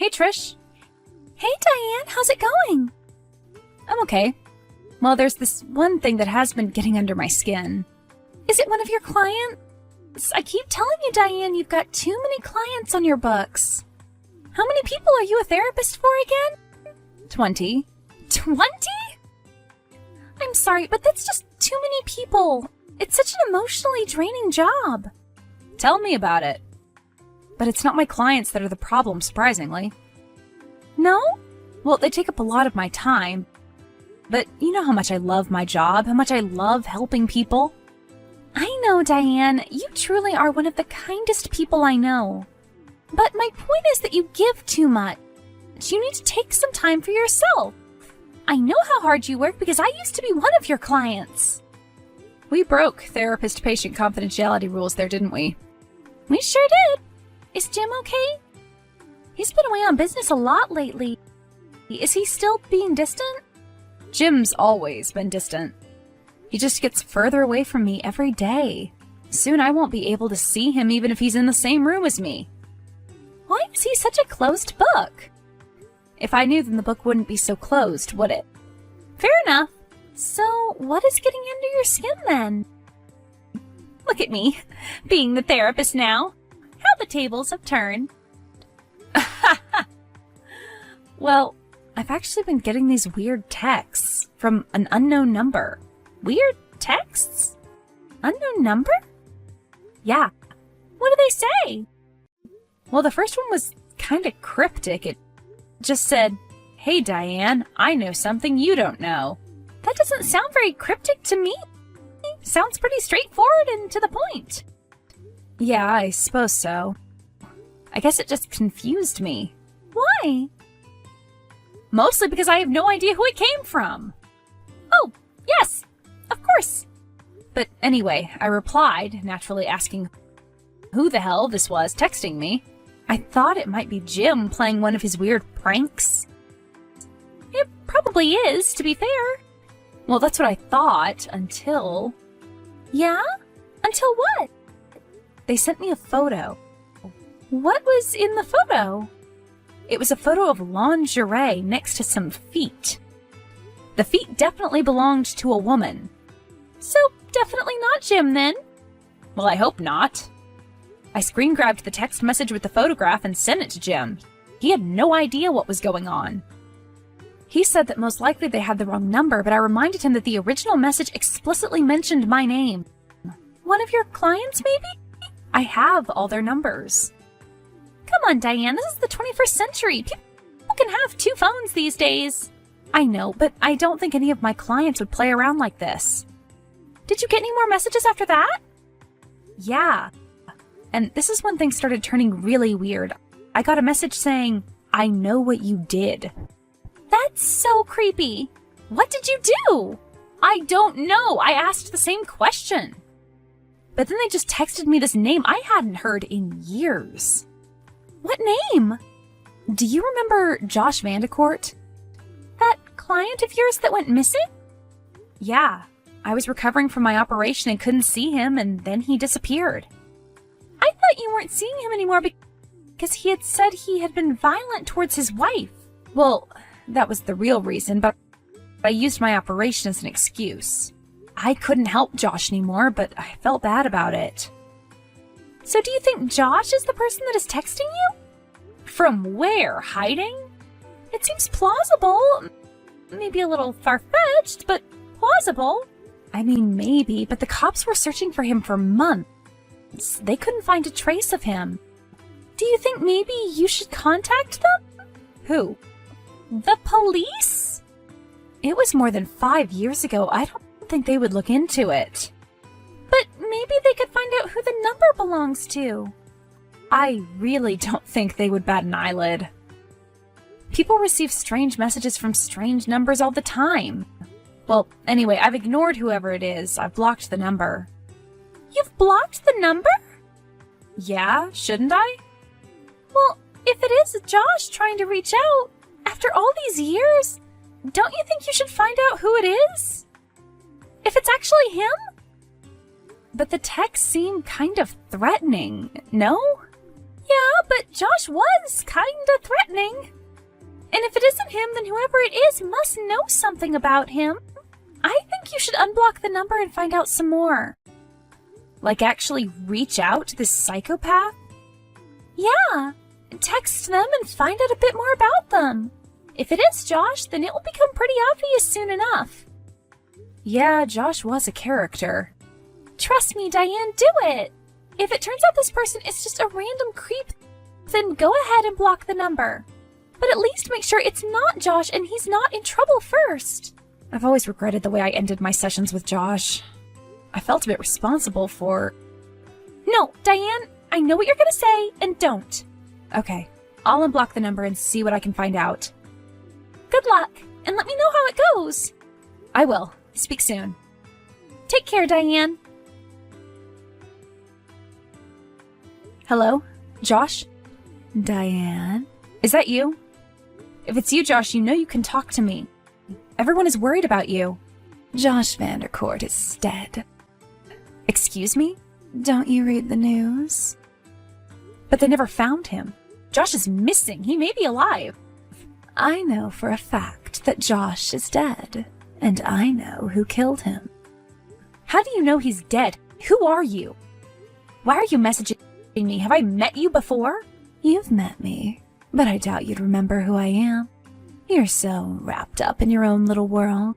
Hey, Trish. Hey, Diane, how's it going? I'm okay. Well, there's this one thing that has been getting under my skin. Is it one of your clients? I keep telling you, Diane, you've got too many clients on your books. How many people are you a therapist for again? 20. 20? I'm sorry, but that's just too many people. It's such an emotionally draining job. Tell me about it. But it's not my clients that are the problem, surprisingly. No? Well, they take up a lot of my time. But you know how much I love my job, how much I love helping people. I know, Diane. You truly are one of the kindest people I know. But my point is that you give too much. You need to take some time for yourself. I know how hard you work because I used to be one of your clients. We broke therapist-patient confidentiality rules there, didn't we? We sure did. Is Jim okay? He's been away on business a lot lately. Is he still being distant? Jim's always been distant. He just gets further away from me every day. Soon I won't be able to see him even if he's in the same room as me. Why is he such a closed book? If I knew, then the book wouldn't be so closed, would it? Fair enough. So, what is getting under your skin then? Look at me, being the therapist now. How the tables have turned. Well, I've actually been getting these weird texts from an unknown number. Weird texts? Unknown number? Yeah. What do they say? Well, the first one was kind of cryptic. It just said, "Hey, Diane, I know something you don't know." That doesn't sound very cryptic to me. Sounds pretty straightforward and to the point. Yeah, I suppose so. I guess it just confused me. Why? Mostly because I have no idea who it came from. Oh, yes, of course. But anyway, I replied, naturally asking who the hell this was texting me. I thought it might be Jim playing one of his weird pranks. It probably is, to be fair. Well, that's what I thought, until... Yeah? Until what? They sent me a photo. What was in the photo? It was a photo of lingerie next to some feet. The feet definitely belonged to a woman. So, definitely not Jim, then? Well, I hope not. I screen grabbed the text message with the photograph and sent it to Jim. He had no idea what was going on. He said that most likely they had the wrong number, but I reminded him that the original message explicitly mentioned my name. One of your clients, maybe? I have all their numbers. Come on, Diane, this is the 21st century. People can have 2 phones these days. I know, but I don't think any of my clients would play around like this. Did you get any more messages after that? Yeah. And this is when things started turning really weird. I got a message saying, "I know what you did." That's so creepy. What did you do? I don't know. I asked the same question. But then they just texted me this name I hadn't heard in years. What name? Do you remember Josh Vandecourt? That client of yours that went missing? Yeah. I was recovering from my operation and couldn't see him, and then he disappeared. I thought you weren't seeing him anymore because he had said he had been violent towards his wife. Well, that was the real reason, but I used my operation as an excuse. I couldn't help Josh anymore, but I felt bad about it. So do you think Josh is the person that is texting you? From where? Hiding? It seems plausible. Maybe a little far-fetched, but plausible. I mean, maybe, but the cops were searching for him for months. They couldn't find a trace of him. Do you think maybe you should contact them? Who? The police? It was more than 5 years ago. I don't think they would look into it. But maybe they could find out who the number belongs to. I really don't think they would bat an eyelid. People receive strange messages from strange numbers all the time. Well, anyway, I've ignored whoever it is. I've blocked the number. You've blocked the number? Yeah, shouldn't I? Well, if it is Josh trying to reach out, after all these years, don't you think you should find out who it is? If it's actually him? But the texts seem kind of threatening, no? Yeah, but Josh was kinda threatening. And if it isn't him, then whoever it is must know something about him. I think you should unblock the number and find out some more. Like actually reach out to this psychopath? Yeah, text them and find out a bit more about them. If it is Josh, then it will become pretty obvious soon enough. Yeah, Josh was a character. Trust me, Diane, do it! If it turns out this person is just a random creep, then go ahead and block the number. But at least make sure it's not Josh and he's not in trouble first. I've always regretted the way I ended my sessions with Josh. I felt a bit responsible for... No, Diane, I know what you're gonna say, and don't. Okay, I'll unblock the number and see what I can find out. Good luck, and let me know how it goes. I will. Speak soon. Take care, Diane. Hello? Josh? Diane? Is that you? If it's you, Josh, you know you can talk to me. Everyone is worried about you. Josh Vandercourt is dead. Excuse me? Don't you read the news? But they never found him. Josh is missing. He may be alive. I know for a fact that Josh is dead, and I know who killed him. How do you know he's dead? Who are you? Why are you messaging me? Have I met you before? You've met me, but I doubt you'd remember who I am. You're so wrapped up in your own little world.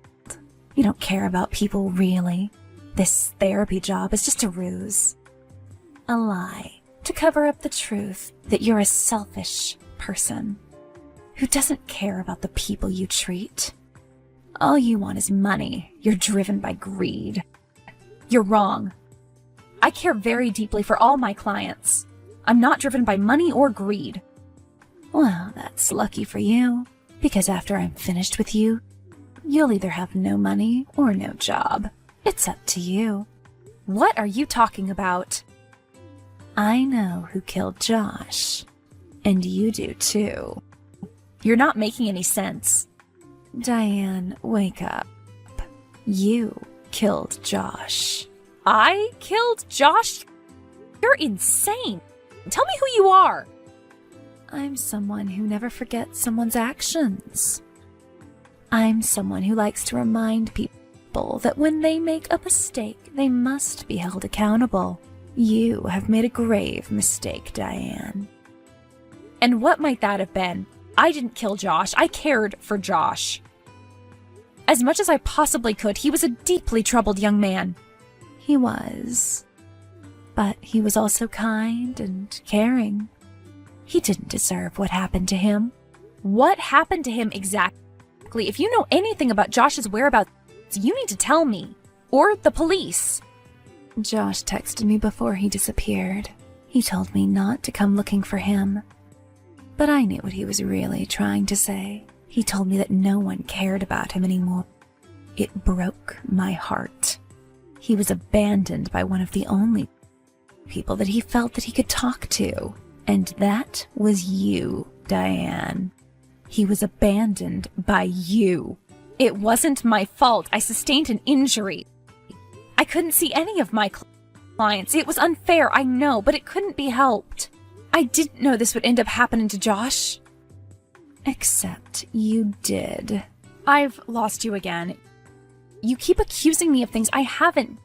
You don't care about people, really. This therapy job is just a ruse. A lie to cover up the truth that you're a selfish person who doesn't care about the people you treat. All you want is money. You're driven by greed. You're wrong. I care very deeply for all my clients. I'm not driven by money or greed. Well, that's lucky for you, because after I'm finished with you, you'll either have no money or no job. It's up to you. What are you talking about? I know who killed Josh, and you do too. You're not making any sense. Diane, wake up. You killed Josh. I killed Josh? You're insane. Tell me who you are. I'm someone who never forgets someone's actions. I'm someone who likes to remind people that when they make a mistake, they must be held accountable. You have made a grave mistake, Diane. And what might that have been? I didn't kill Josh. I cared for Josh. As much as I possibly could, he was a deeply troubled young man. He was. But he was also kind and caring. He didn't deserve what happened to him. What happened to him exactly? If you know anything about Josh's whereabouts, you need to tell me. Or the police. Josh texted me before he disappeared. He told me not to come looking for him. But I knew what he was really trying to say. He told me that no one cared about him anymore. It broke my heart. He was abandoned by one of the only people that he felt that he could talk to. And that was you, Diane. He was abandoned by you. It wasn't my fault. I sustained an injury. I couldn't see any of my clients. It was unfair, I know, but it couldn't be helped. I didn't know this would end up happening to Josh. Except you did. I've lost you again. You keep accusing me of things I haven't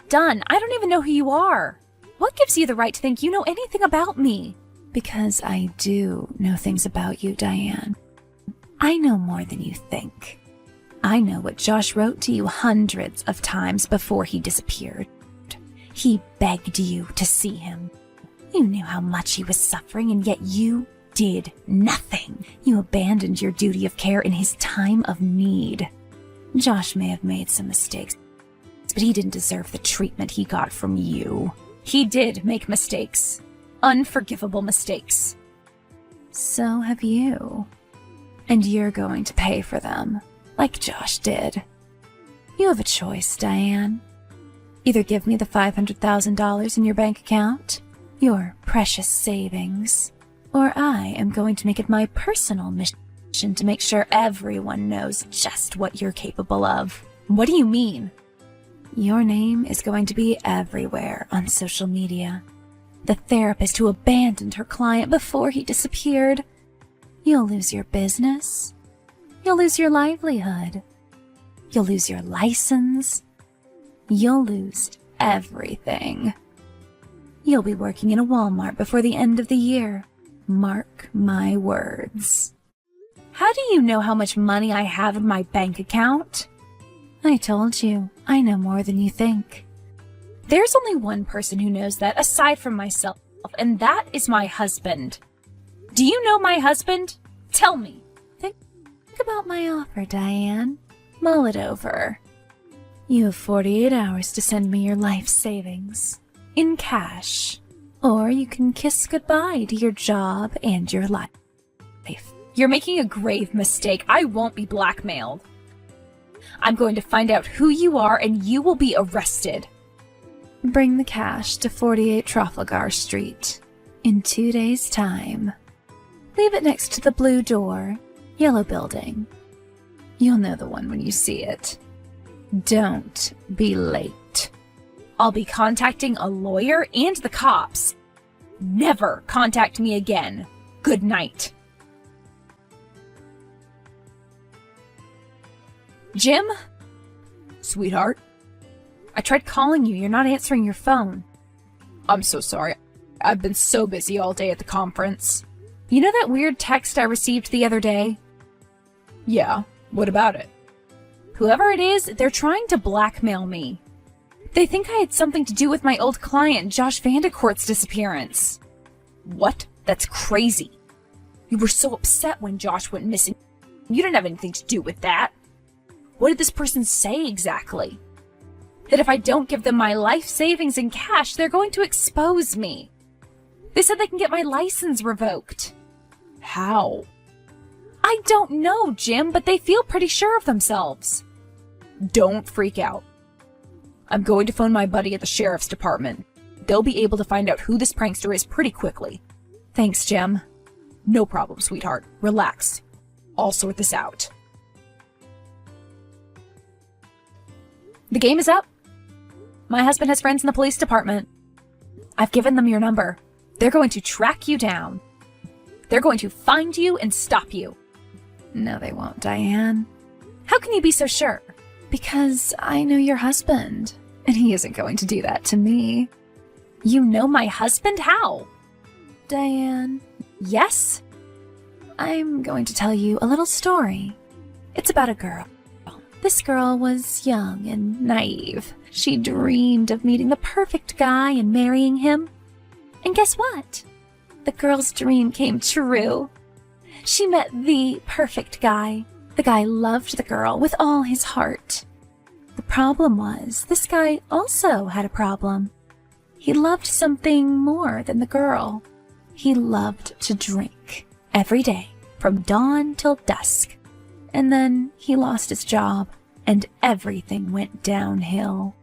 done. I don't even know who you are. What gives you the right to think you know anything about me? Because I do know things about you, Diane. I know more than you think. I know what Josh wrote to you hundreds of times before he disappeared. He begged you to see him. You knew how much he was suffering, and yet you did nothing. You abandoned your duty of care in his time of need. Josh may have made some mistakes, but he didn't deserve the treatment he got from you. He did make mistakes. Unforgivable mistakes. So have you. And you're going to pay for them, like Josh did. You have a choice, Diane. Either give me the $500,000 in your bank account, your precious savings, or I am going to make it my personal mission to make sure everyone knows just what you're capable of. What do you mean? Your name is going to be everywhere on social media. The therapist who abandoned her client before he disappeared. You'll lose your business. You'll lose your livelihood. You'll lose your license. You'll lose everything. You'll be working in a Walmart before the end of the year. Mark my words. How do you know how much money I have in my bank account? I told you, I know more than you think. There's only one person who knows that aside from myself, and that is my husband. Do you know my husband? Tell me. Think about my offer, Diane. Mull it over. You have 48 hours to send me your life savings. In cash. Or you can kiss goodbye to your job and your life. You're making a grave mistake. I won't be blackmailed. I'm going to find out who you are and you will be arrested. Bring the cash to 48 Trafalgar Street. In 2 days' time. Leave it next to the blue door, yellow building. You'll know the one when you see it. Don't be late. I'll be contacting a lawyer and the cops. Never contact me again. Good night. Jim? Sweetheart? I tried calling you. You're not answering your phone. I'm so sorry. I've been so busy all day at the conference. You know that weird text I received the other day? Yeah, what about it? Whoever it is, they're trying to blackmail me. They think I had something to do with my old client, Josh Vandecourt's disappearance. What? That's crazy. You were so upset when Josh went missing. You didn't have anything to do with that. What did this person say exactly? That if I don't give them my life savings in cash, they're going to expose me. They said they can get my license revoked. How? I don't know, Jim, but they feel pretty sure of themselves. Don't freak out. I'm going to phone my buddy at the sheriff's department. They'll be able to find out who this prankster is pretty quickly. Thanks, Jim. No problem, sweetheart. Relax. I'll sort this out. The game is up. My husband has friends in the police department. I've given them your number. They're going to track you down. They're going to find you and stop you. No, they won't, Diane. How can you be so sure? Because I know your husband, and he isn't going to do that to me. You know my husband? How? Diane. Yes? I'm going to tell you a little story. It's about a girl. This girl was young and naive. She dreamed of meeting the perfect guy and marrying him. And guess what? The girl's dream came true. She met the perfect guy. The guy loved the girl with all his heart. The problem was, this guy also had a problem. He loved something more than the girl. He loved to drink every day, from dawn till dusk. And then he lost his job, and everything went downhill.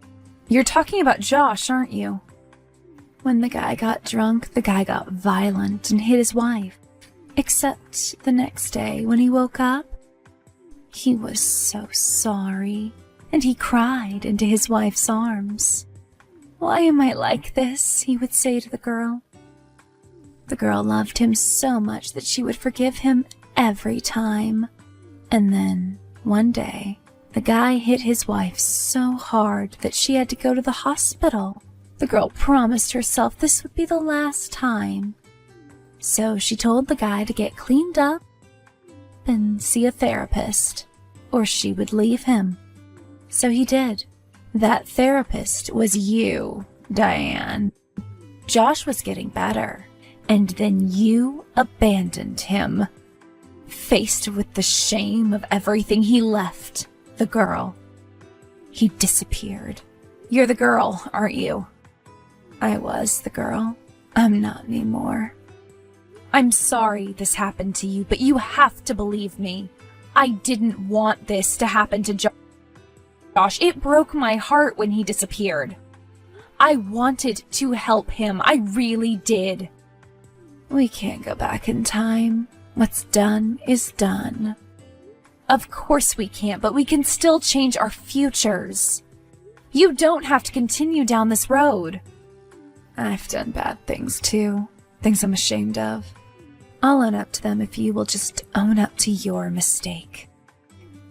You're talking about Josh, aren't you? When the guy got drunk, the guy got violent and hit his wife. Except the next day, when he woke up, he was so sorry, and he cried into his wife's arms. "Why am I like this?" he would say to the girl. The girl loved him so much that she would forgive him every time. And then, one day, the guy hit his wife so hard that she had to go to the hospital. The girl promised herself this would be the last time. So she told the guy to get cleaned up and see a therapist, or she would leave him. So he did. That therapist was you, Diane. Josh was getting better, and then you abandoned him. Faced with the shame of everything, he left the girl. He disappeared. You're the girl, aren't you? I was the girl. I'm not anymore. I'm sorry this happened to you, but you have to believe me. I didn't want this to happen to Josh. It broke my heart when he disappeared. I wanted to help him. I really did. We can't go back in time. What's done is done. Of course we can't, but we can still change our futures. You don't have to continue down this road. I've done bad things too. Things I'm ashamed of. I'll own up to them if you will just own up to your mistake.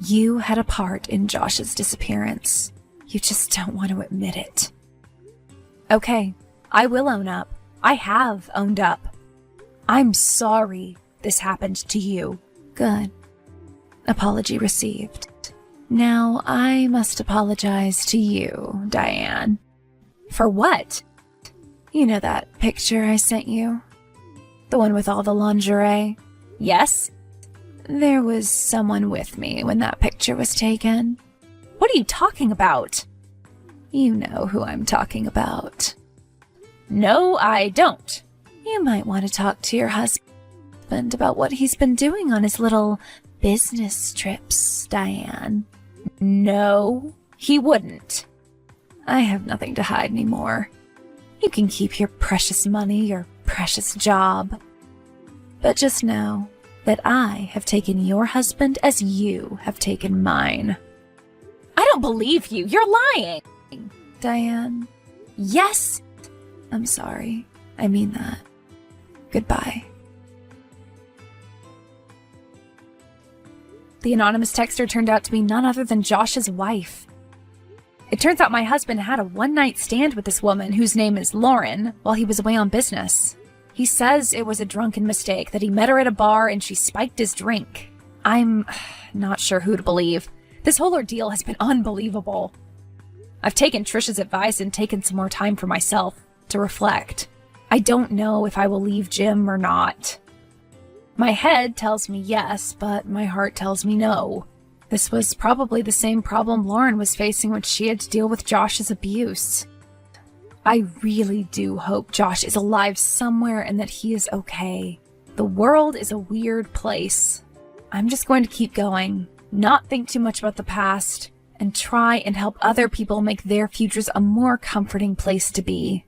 You had a part in Josh's disappearance. You just don't want to admit it. Okay, I will own up. I have owned up. I'm sorry this happened to you. Good. Apology received. Now I must apologize to you, Diane. For what? You know that picture I sent you? The one with all the lingerie? Yes? There was someone with me when that picture was taken. What are you talking about? You know who I'm talking about. No, I don't. You might want to talk to your husband about what he's been doing on his little business trips, Diane. No, he wouldn't. I have nothing to hide anymore. You can keep your precious money, your precious job. But just know that I have taken your husband as you have taken mine. I don't believe you. You're lying. Diane. Yes. I'm sorry. I mean that. Goodbye. The anonymous texter turned out to be none other than Josh's wife. It turns out my husband had a one-night stand with this woman whose name is Lauren while he was away on business. He says it was a drunken mistake, that he met her at a bar and she spiked his drink. I'm not sure who to believe. This whole ordeal has been unbelievable. I've taken Trisha's advice and taken some more time for myself to reflect. I don't know if I will leave Jim or not. My head tells me yes, but my heart tells me no. This was probably the same problem Lauren was facing when she had to deal with Josh's abuse. I really do hope Josh is alive somewhere and that he is okay. The world is a weird place. I'm just going to keep going, not think too much about the past, and try and help other people make their futures a more comforting place to be.